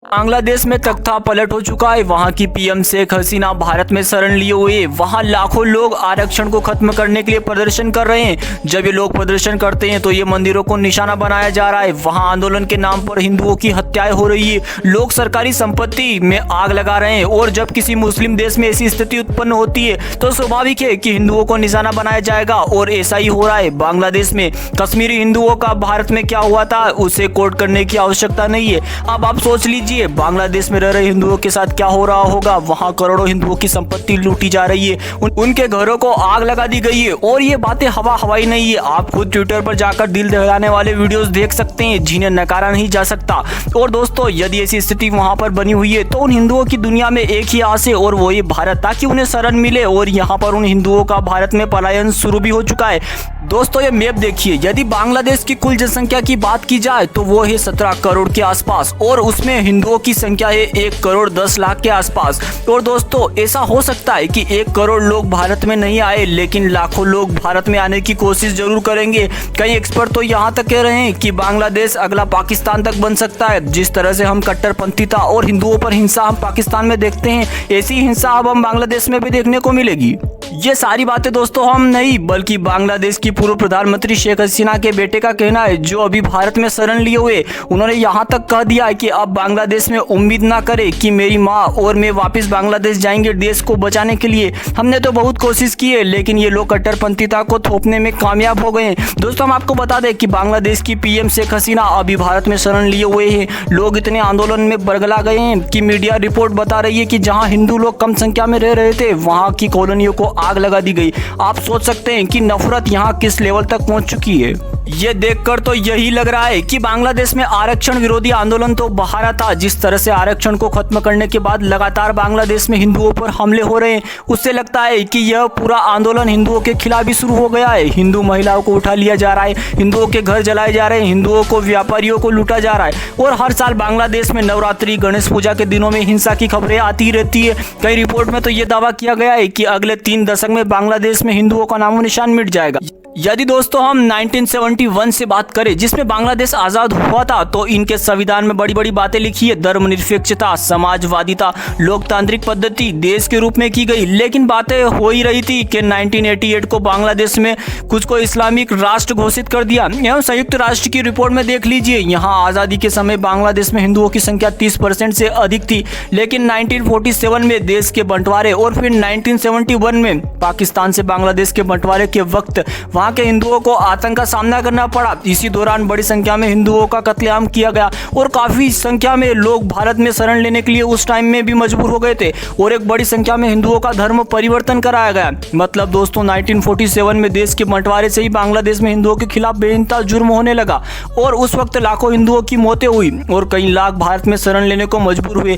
बांग्लादेश में तख्ता पलट हो चुका है। वहां की पीएम शेख हसीना भारत में शरण लिए हुए। वहां लाखों लोग आरक्षण को खत्म करने के लिए प्रदर्शन कर रहे हैं। जब ये लोग प्रदर्शन करते हैं तो ये मंदिरों को निशाना बनाया जा रहा है। वहां आंदोलन के नाम पर हिंदुओं की हत्याएं हो रही है। लोग सरकारी संपत्ति में आग लगा रहे हैं। और जब किसी मुस्लिम देश में ऐसी स्थिति उत्पन्न होती है तो स्वाभाविक है कि हिंदुओं को निशाना बनाया जाएगा। और ऐसा ही हो रहा है बांग्लादेश में। कश्मीरी हिंदुओं का भारत में क्या हुआ था उसे कोट करने की आवश्यकता नहीं है। अब आप सोच लीजिए बांग्लादेश में रह रहे हिंदुओं के साथ क्या हो रहा होगा। वहां करोड़ों हिंदुओं की संपत्ति लूटी जा रही है। उनके घरों को आग लगा दी गई है। और ये बातें हवाई नहीं है। आप खुद ट्विटर पर जाकर दिल दहलाने वाले वीडियोस देख सकते हैं जिन्हें नकारा नहीं जा सकता। और दोस्तों यदि ऐसी स्थिति वहां पर बनी हुई है तो उन हिंदुओं की दुनिया में एक ही आस है और वो ये भारत, ताकि उन्हें शरण मिले। और यहाँ पर उन हिंदुओं का भारत में पलायन शुरू भी हो चुका है। दोस्तों ये मैप देखिए। यदि बांग्लादेश की कुल जनसंख्या की बात की जाए तो वो है 17 करोड़ के आसपास। और उसमें हिंदुओं की संख्या है 1 करोड़ 10 लाख के आसपास। और दोस्तों ऐसा हो सकता है कि 1 करोड़ लोग भारत में नहीं आए, लेकिन लाखों लोग भारत में आने की कोशिश जरूर करेंगे। कई एक्सपर्ट तो यहाँ तक कह रहे हैं कि बांग्लादेश अगला पाकिस्तान तक बन सकता है। जिस तरह से हम कट्टरपंथीता और हिंदुओं पर हिंसा हम पाकिस्तान में देखते हैं, ऐसी हिंसा अब हम बांग्लादेश में भी देखने को मिलेगी। ये सारी बातें दोस्तों हम नहीं बल्कि बांग्लादेश की पूर्व प्रधानमंत्री शेख हसीना के बेटे का कहना है, जो अभी भारत में शरण लिए हुए। उन्होंने यहाँ तक कह दिया है कि अब बांग्लादेश में उम्मीद ना करे कि मेरी माँ और मैं वापस बांग्लादेश जाएंगे देश को बचाने के लिए। हमने तो बहुत कोशिश की है लेकिन ये लोग कट्टरपंथीता को थोपने में कामयाब हो गए हैं। दोस्तों हम आपको बता दें कि बांग्लादेश की पीएम शेख हसीना अभी भारत में शरण लिए हुए हैं। लोग इतने आंदोलन में बरगला गए हैं कि मीडिया रिपोर्ट बता रही है कि जहाँ हिंदू लोग कम संख्या में रह रहे थे वहाँ की कॉलोनियों को आग लगा दी गई। आप सोच सकते हैं कि नफरत यहाँ किस लेवल तक पहुंच चुकी है। ये देखकर तो यही लग रहा है कि बांग्लादेश में आरक्षण विरोधी आंदोलन तो बहारा था। जिस तरह से आरक्षण को खत्म करने के बाद लगातार बांग्लादेश में हिंदुओं पर हमले हो रहे हैं, उससे लगता है कि यह पूरा आंदोलन हिंदुओं के खिलाफ ही शुरू हो गया है। हिंदू महिलाओं को उठा लिया जा रहा है, हिंदुओं के घर जलाए जा रहे हैं, हिंदुओं को व्यापारियों को लूटा जा रहा है। और हर साल बांग्लादेश में नवरात्रि गणेश पूजा के दिनों में हिंसा की खबरें आती रहती है। कई रिपोर्ट में तो ये दावा किया गया है कि अगले 3 दशक में बांग्लादेश में हिंदुओं का नामो निशान मिट जाएगा। यदि दोस्तों हम 1971 से बात करें जिसमें बांग्लादेश आजाद हुआ था, तो इनके संविधान में बड़ी बड़ी बातें लिखी है। धर्मनिरपेक्षता, समाजवादिता, लोकतांत्रिक पद्धति देश के रूप में की गई। लेकिन बातें हो ही रही थी कि 1988 को बांग्लादेश में कुछ को इस्लामिक राष्ट्र घोषित कर दिया। एवं संयुक्त राष्ट्र की रिपोर्ट में देख लीजिए, यहाँ आज़ादी के समय बांग्लादेश में हिंदुओं की संख्या 30% से अधिक थी। लेकिन 1947 में देश के बंटवारे और फिर 1971 में पाकिस्तान से बांग्लादेश के बंटवारे के वक्त वहाँ के हिंदुओं को आतंक का सामना करना पड़ा। इसी दौरान बड़ी संख्या में हिंदुओं का कत्लेआम किया गया और काफी संख्या में लोग भारत में शरण लेने के लिए उस टाइम में भी मजबूर हो गए थे। और एक बड़ी संख्या में हिंदुओं का धर्म परिवर्तन कराया गया। मतलब दोस्तों 1947 में देश के बंटवारे से ही बांग्लादेश में हिंदुओं के खिलाफ बेइंतहा जुर्म होने लगा। और उस वक्त लाखों हिंदुओं की मौतें हुई और कई लाख भारत में शरण लेने को मजबूर हुए।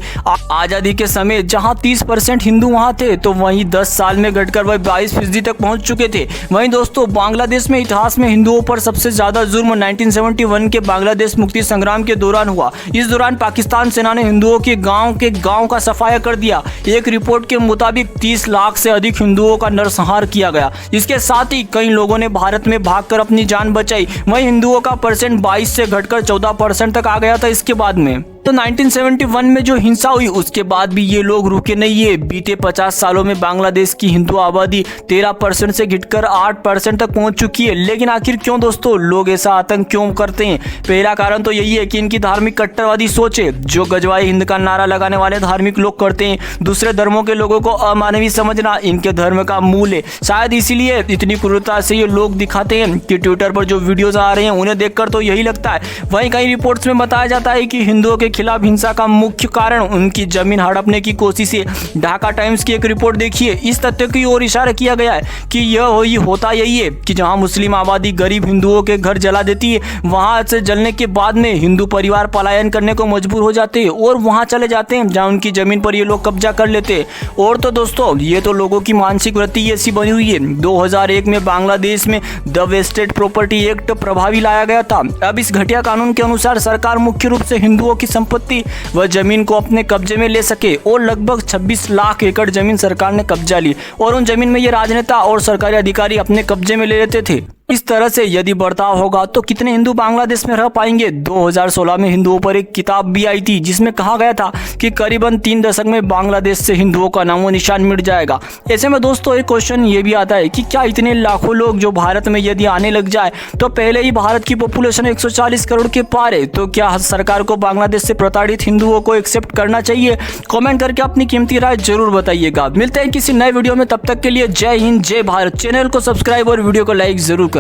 आजादी के समय जहाँ 30% हिंदू वहाँ थे तो वहीं 10 साल में घटकर वह 22% तक पहुँच चुके थे। वहीं दोस्तों बांग्लादेश में इतिहास में हिंदुओं पर सबसे ज्यादा जुर्म 1971 के बांग्लादेश मुक्ति संग्राम के दौरान हुआ। इस दौरान पाकिस्तान सेना ने हिंदुओं के गांव का सफाया कर दिया। एक रिपोर्ट के मुताबिक 30 लाख से अधिक हिंदुओं का नरसंहार किया गया। इसके साथ ही कई लोगों ने भारत में भागकर अपनी जान बचाई। वहीं हिंदुओं का परसेंट 22 से घटकर 14% तक आ गया था इसके बाद में। तो 1971 में जो हिंसा हुई उसके बाद भी ये लोग रुके नहीं है। बीते 50 सालों में बांग्लादेश की हिंदू आबादी 13% से घटकर 8% तक पहुंच चुकी है। लेकिन आखिर क्यों दोस्तों लोग ऐसा आतंक क्यों करते हैं? पहला कारण तो यही है कि इनकी धार्मिक कट्टरवादी सोच है, जो गजवाए हिंद का नारा लगाने वाले धार्मिक लोग करते हैं। दूसरे धर्मों के लोगों को अमानवीय समझना इनके धर्म का मूल है। शायद इसीलिए इतनी क्रूरता से ये लोग दिखाते हैं कि ट्विटर पर जो वीडियोज आ रहे हैं उन्हें देखकर तो यही लगता है। वहीं कई रिपोर्ट्स में बताया जाता है कि हिंदुओं के खिलाफ हिंसा का मुख्य कारण उनकी जमीन हड़पने की कोशिश है। ढाका टाइम्स की एक रिपोर्ट देखिए, इस तथ्य की ओर इशारा किया गया है कि यह होता यही है कि जहां मुस्लिम आबादी गरीब हिंदुओं के घर जला देती है, वहां से जलने के बाद में हिंदू परिवार पलायन करने को मजबूर हो जाते हैं और वहां चले जाते हैं जहां उनकी जमीन पर ये लोग कब्जा कर लेते हैं। और तो दोस्तों ये तो लोगों की मानसिक वृत्ति ऐसी बनी हुई है। 2001 में बांग्लादेश में द वेस्टेड प्रॉपर्टी एक्ट प्रभावी लाया गया था। अब इस घटिया कानून के अनुसार सरकार मुख्य रूप से हिंदुओं की संपत्ति वह जमीन को अपने कब्जे में ले सके। और लगभग 26 लाख एकड़ जमीन सरकार ने कब्जा ली और उन जमीन में ये राजनेता और सरकारी अधिकारी अपने कब्जे में ले लेते थे। इस तरह से यदि बर्ताव होगा तो कितने हिंदू बांग्लादेश में रह पाएंगे। 2016 में हिंदुओं पर एक किताब भी आई थी जिसमें कहा गया था कि करीबन 3 दशक में बांग्लादेश से हिंदुओं का नामो निशान मिट जाएगा। ऐसे में दोस्तों एक क्वेश्चन ये भी आता है कि क्या इतने लाखों लोग जो भारत में यदि आने लग जाए तो पहले ही भारत की पॉपुलेशन 140 करोड़ के पार है, तो क्या सरकार को बांग्लादेश से प्रताड़ित हिंदुओं को एक्सेप्ट करना चाहिए? कमेंट करके अपनी कीमती राय जरूर बताइएगा। मिलते हैं किसी नए वीडियो में, तब तक के लिए जय हिंद जय भारत। चैनल को सब्सक्राइब और वीडियो को लाइक जरूर करें।